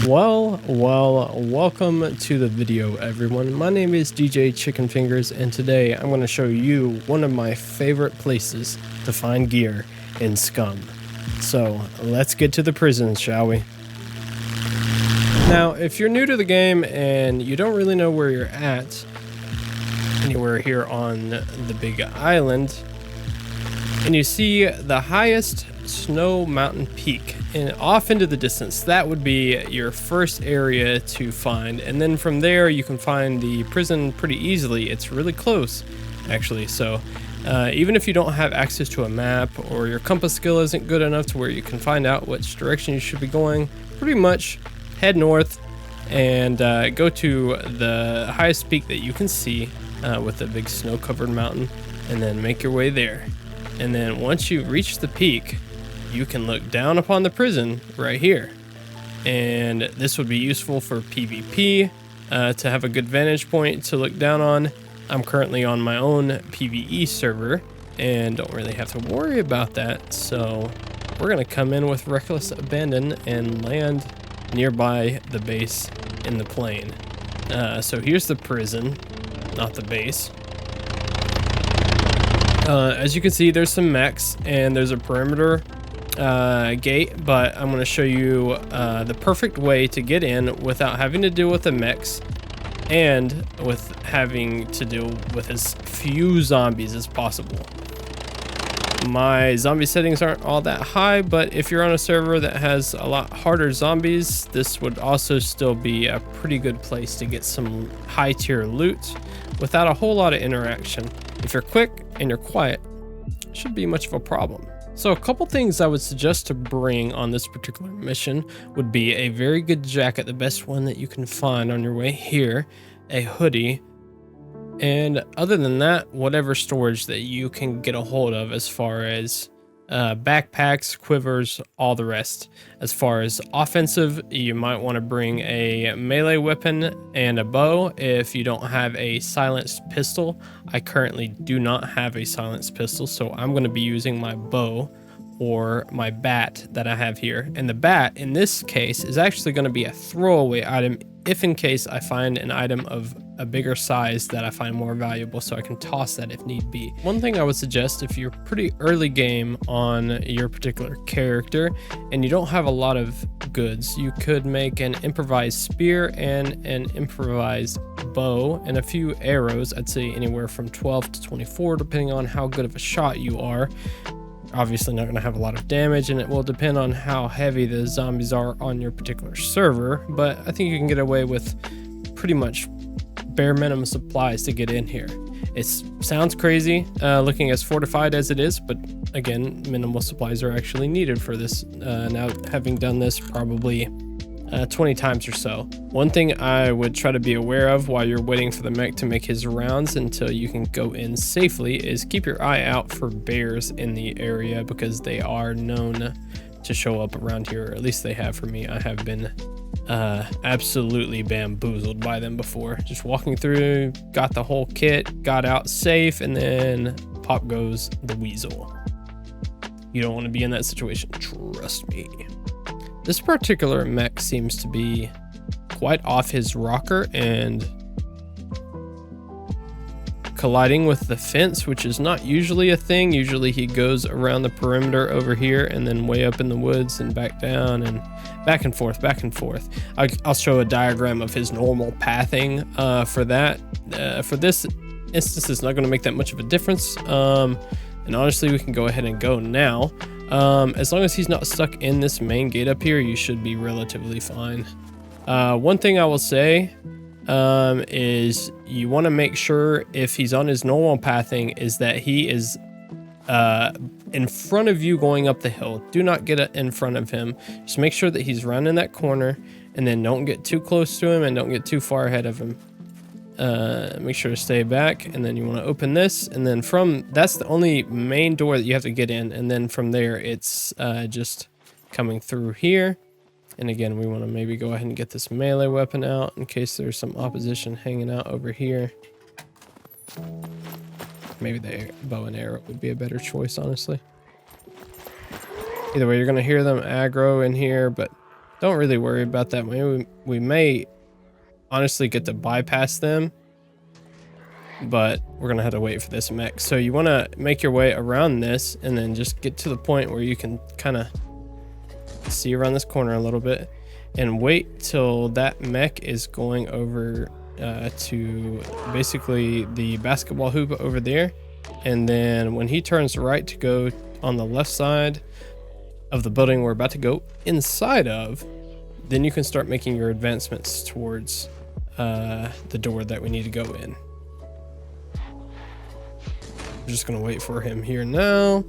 Welcome to the video, everyone. My name is djchickenfingers, and today I'm going to show you one of my favorite places to find gear in SCUM. So let's get to the prison, shall we? Now, if you're new to the game and you don't really know where you're at, anywhere here on the big island, and you see the highest snow mountain peak and off into the distance, that would be your first area to find. And then from there you can find the prison pretty easily. It's really close, actually. So even if you don't have access to a map or your compass skill isn't good enough to where you can find out which direction you should be going, pretty much head north and go to the highest peak that you can see with a big snow covered mountain, and then make your way there. And then once you reach the peak, you can look down upon the prison right here. And this would be useful for PvP, to have a good vantage point to look down on. I'm currently on my own PvE server and don't really have to worry about that. So we're gonna come in with reckless abandon and land nearby the base in the plain. So here's the prison, not the base. As you can see, there's some mechs and there's a perimeter gate, but I'm going to show you the perfect way to get in without having to deal with the mechs and with having to deal with as few zombies as possible. My zombie settings aren't all that high, but if you're on a server that has a lot harder zombies, this would also still be a pretty good place to get some high tier loot without a whole lot of interaction. If you're quick and you're quiet, it shouldn't be much of a problem. So a couple things I would suggest to bring on this particular mission would be a very good jacket, the best one that you can find on your way here, a hoodie, and other than that, whatever storage that you can get a hold of as far as backpacks, quivers, all the rest. As far as offensive, you might want to bring a melee weapon and a bow if you don't have a silenced pistol. I currently do not have a silenced pistol, so I'm going to be using my bow or my bat that I have here. And the bat in this case is actually going to be a throwaway item if in case I find an item of a bigger size that I find more valuable, so I can toss that if need be. One thing I would suggest, if you're pretty early game on your particular character and you don't have a lot of goods, you could make an improvised spear and an improvised bow and a few arrows. I'd say anywhere from 12 to 24 depending on how good of a shot you are. Obviously not going to have a lot of damage, and it will depend on how heavy the zombies are on your particular server, but I think you can get away with pretty much bare minimum supplies to get in here. It sounds crazy looking as fortified as it is, but again, minimal supplies are actually needed for this. Now, having done this probably 20 times or so. One thing I would try to be aware of while you're waiting for the mech to make his rounds until you can go in safely is keep your eye out for bears in the area, because they are known to show up around here, or at least they have for me. I have been absolutely bamboozled by them before. Just walking through, got the whole kit, got out safe, and then pop goes the weasel. You don't want to be in that situation, trust me. This particular mech seems to be quite off his rocker and colliding with the fence, which is not usually a thing. Usually he goes around the perimeter over here and then way up in the woods and back down and back and forth, back and forth. I'll show a diagram of his normal pathing for that. For this instance, it's not going to make that much of a difference. And honestly, we can go ahead and go now. As long as he's not stuck in this main gate up here, you should be relatively fine. One thing I will say is you want to make sure if he's on his normal pathing is that he is in front of you going up the hill. Do not get in front of him. Just make sure that he's rounding that corner, and then don't get too close to him and don't get too far ahead of him. Make sure to stay back, and then you want to open this, and then that's the only main door that you have to get in, and then from there it's just coming through here. And again, we want to maybe go ahead and get this melee weapon out in case there's some opposition hanging out over here. Maybe the bow and arrow would be a better choice, honestly. Either way, you're going to hear them aggro in here, but don't really worry about that. We may honestly get to bypass them, but we're gonna have to wait for this mech. So you want to make your way around this and then just get to the point where you can kind of see around this corner a little bit and wait till that mech is going over to basically the basketball hoop over there. And then when he turns right to go on the left side of the building we're about to go inside of, then you can start making your advancements towards the door that we need to go in. I'm just gonna wait for him here now.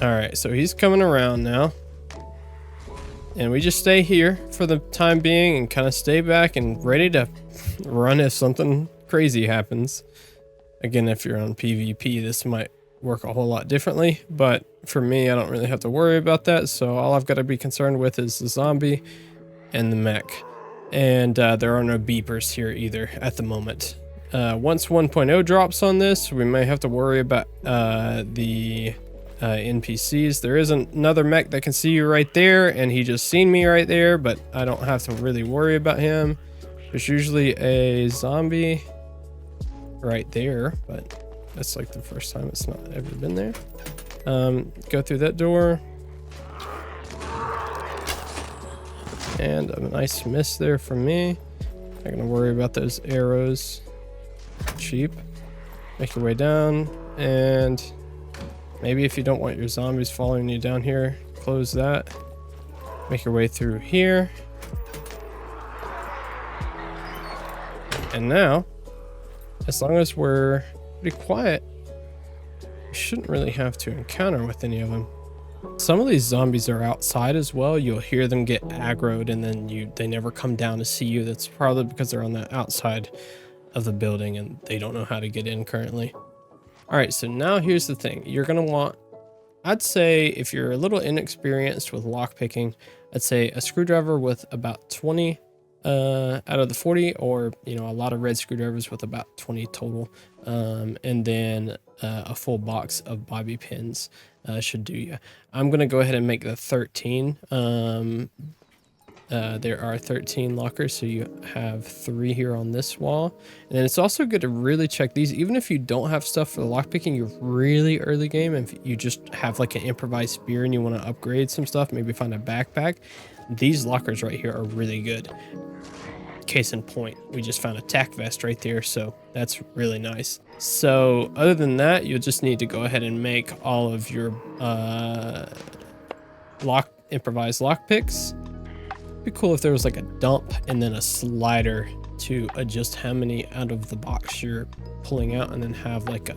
All right, so he's coming around now. And we just stay here for the time being and kind of stay back and ready to run if something crazy happens. Again, if you're on PvP, this might work a whole lot differently, but for me, I don't really have to worry about that. So all I've got to be concerned with is the zombie and the mech. And there are no beepers here either at the moment. Once 1.0 drops on this, we may have to worry about the NPCs. There is another mech that can see you right there, and he just seen me right there, but I don't have to really worry about him. There's usually a zombie right there, but that's like the first time it's not ever been there. Go through that door. And a nice miss there from me. Not gonna worry about those arrows. Cheap. Make your way down, and maybe if you don't want your zombies following you down here, close that. Make your way through here. And now, as long as we're pretty quiet, we shouldn't really have to encounter with any of them. Some of these zombies are outside as well. You'll hear them get aggroed and then they never come down to see you. That's probably because they're on the outside of the building and they don't know how to get in currently. All right, so now here's the thing. You're gonna want, I'd say if you're a little inexperienced with lockpicking, I'd say a screwdriver with about 20 out of the 40, or a lot of red screwdrivers with about 20 total, and then a full box of bobby pins should do you. I'm gonna go ahead and make the 13. There are 13 lockers, so you have 3 here on this wall. And then it's also good to really check these, even if you don't have stuff for the lockpicking, you're really early game, and if you just have like an improvised spear and you want to upgrade some stuff, maybe find a backpack, these lockers right here are really good. Case in point, we just found a tack vest right there, so that's really nice. So other than that, you'll just need to go ahead and make all of your improvised lockpicks. Be cool if there was like a dump and then a slider to adjust how many out of the box you're pulling out, and then have like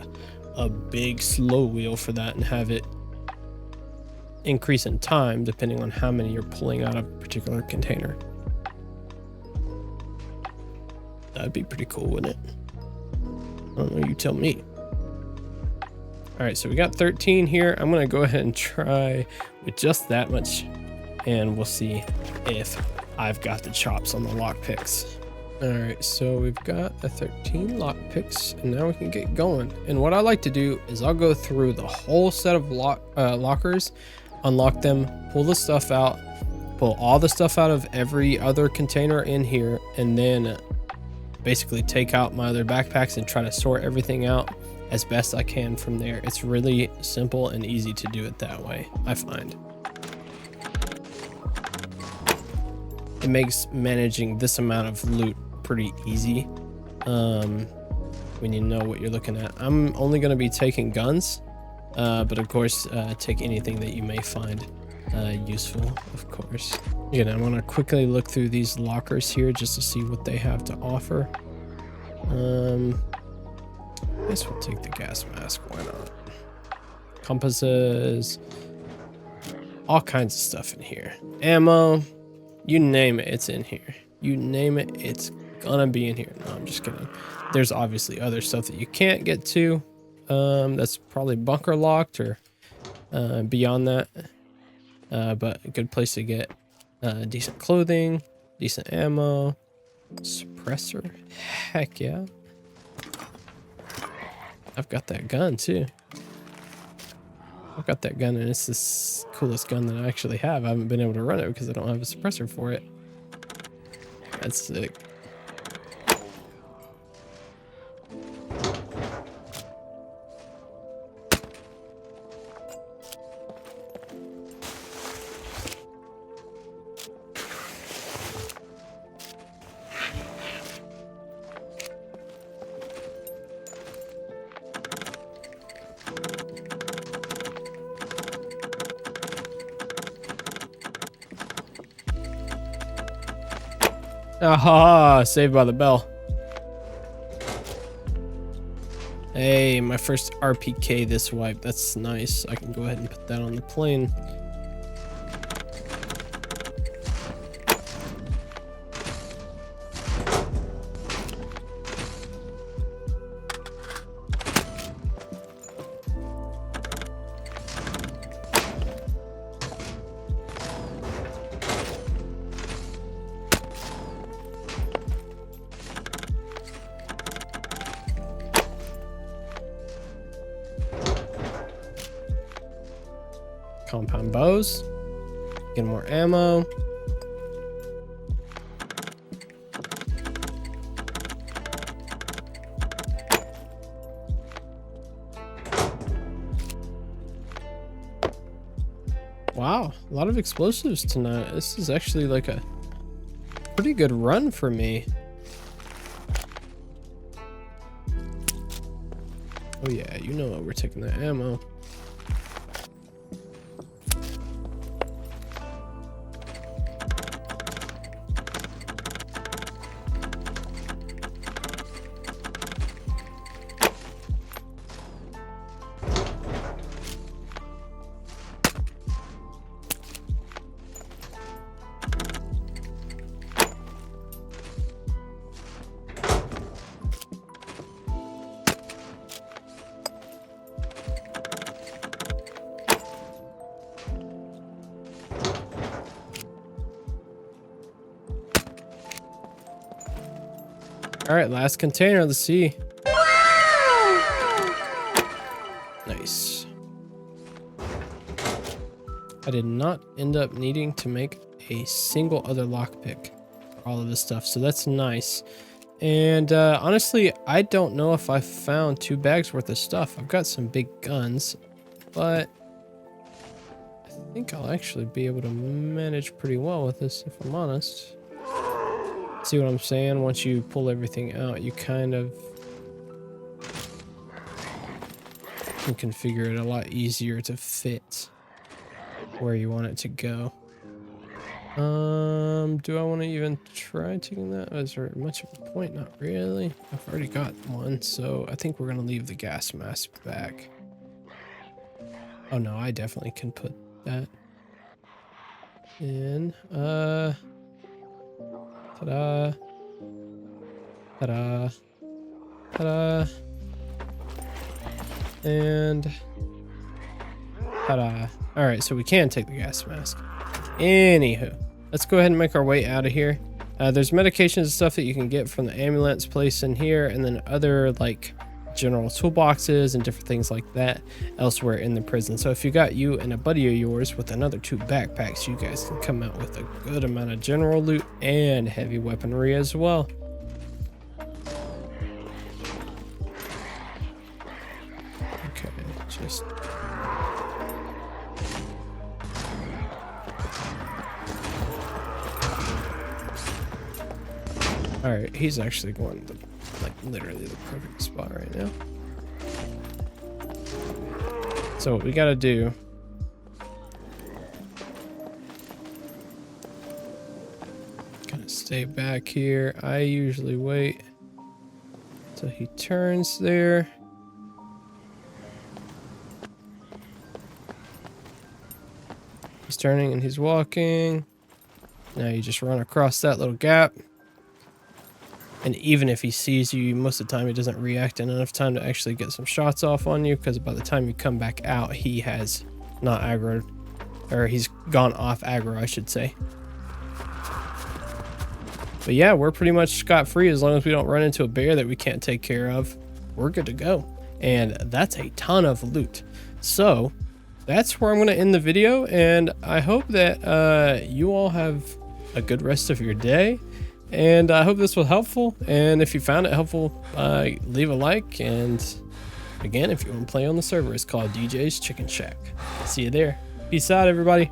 a big slow wheel for that and have it increase in time depending on how many you're pulling out of a particular container. That'd be pretty cool, wouldn't it? I don't know, you tell me. All right, so we got 13 here. I'm gonna go ahead and try with just that much, and we'll see if I've got the chops on the lockpicks. All right, so we've got the 13 lockpicks, and now we can get going. And what I like to do is I'll go through the whole set of lockers, unlock them, pull the stuff out, pull all the stuff out of every other container in here, and then basically take out my other backpacks and try to sort everything out as best I can from there. It's really simple and easy to do it that way, I find. It makes managing this amount of loot pretty easy when you know what you're looking at. I'm only going to be taking guns, but of course take anything that you may find useful, of course. Again, I want to quickly look through these lockers here just to see what they have to offer. I guess we'll take the gas mask, why not? Compasses, all kinds of stuff in here. Ammo, you name it, it's in here. You name it, it's gonna be in here. No, I'm just kidding. There's obviously other stuff that you can't get to. That's probably bunker locked or beyond that. But a good place to get decent clothing, decent ammo, suppressor. Heck yeah. I've got that gun, and it's the coolest gun that I actually have. I haven't been able to run it because I don't have a suppressor for it. That's sick. Aha! Saved by the bell. Hey, my first RPK this wipe. That's nice. I can go ahead and put that on the plane. Compound bows. Get more ammo. Wow, a lot of explosives tonight. This is actually like a pretty good run for me. Oh yeah, you know what, we're taking that ammo. All right, last container. Let's see. Nice. I did not end up needing to make a single other lockpick for all of this stuff, so that's nice. And honestly, I don't know if I found 2 bags worth of stuff. I've got some big guns, but I think I'll actually be able to manage pretty well with this, if I'm honest. See what I'm saying? Once you pull everything out, you kind of can configure it a lot easier to fit where you want it to go. Do I want to even try taking that? Is there much of a point? Not really. I've already got one, so I think we're gonna leave the gas mask back. Oh no, I definitely can put that in. Ta-da. Ta-da. Ta-da. And ta-da. Alright, so we can take the gas mask. Anywho, let's go ahead and make our way out of here. There's medications and stuff that you can get from the ambulance place in here, and then other like general toolboxes and different things like that elsewhere in the prison. So if you got you and a buddy of yours with another 2 backpacks, you guys can come out with a good amount of general loot and heavy weaponry as well. Okay, just all right, he's actually going to like literally the perfect spot right now. So what we gotta do, gotta stay back here. I usually wait till he turns there. He's turning and he's walking. Now you just run across that little gap. And even if he sees you, most of the time he doesn't react in enough time to actually get some shots off on you, because by the time you come back out, he has not aggroed, or he's gone off aggro, I should say. But yeah, we're pretty much scot-free as long as we don't run into a bear that we can't take care of. We're good to go. And that's a ton of loot. So that's where I'm going to end the video. And I hope that you all have a good rest of your day. And I hope this was helpful. And if you found it helpful, leave a like. And again, if you want to play on the server, it's called DJ's Chicken Shack. See you there. Peace out, everybody.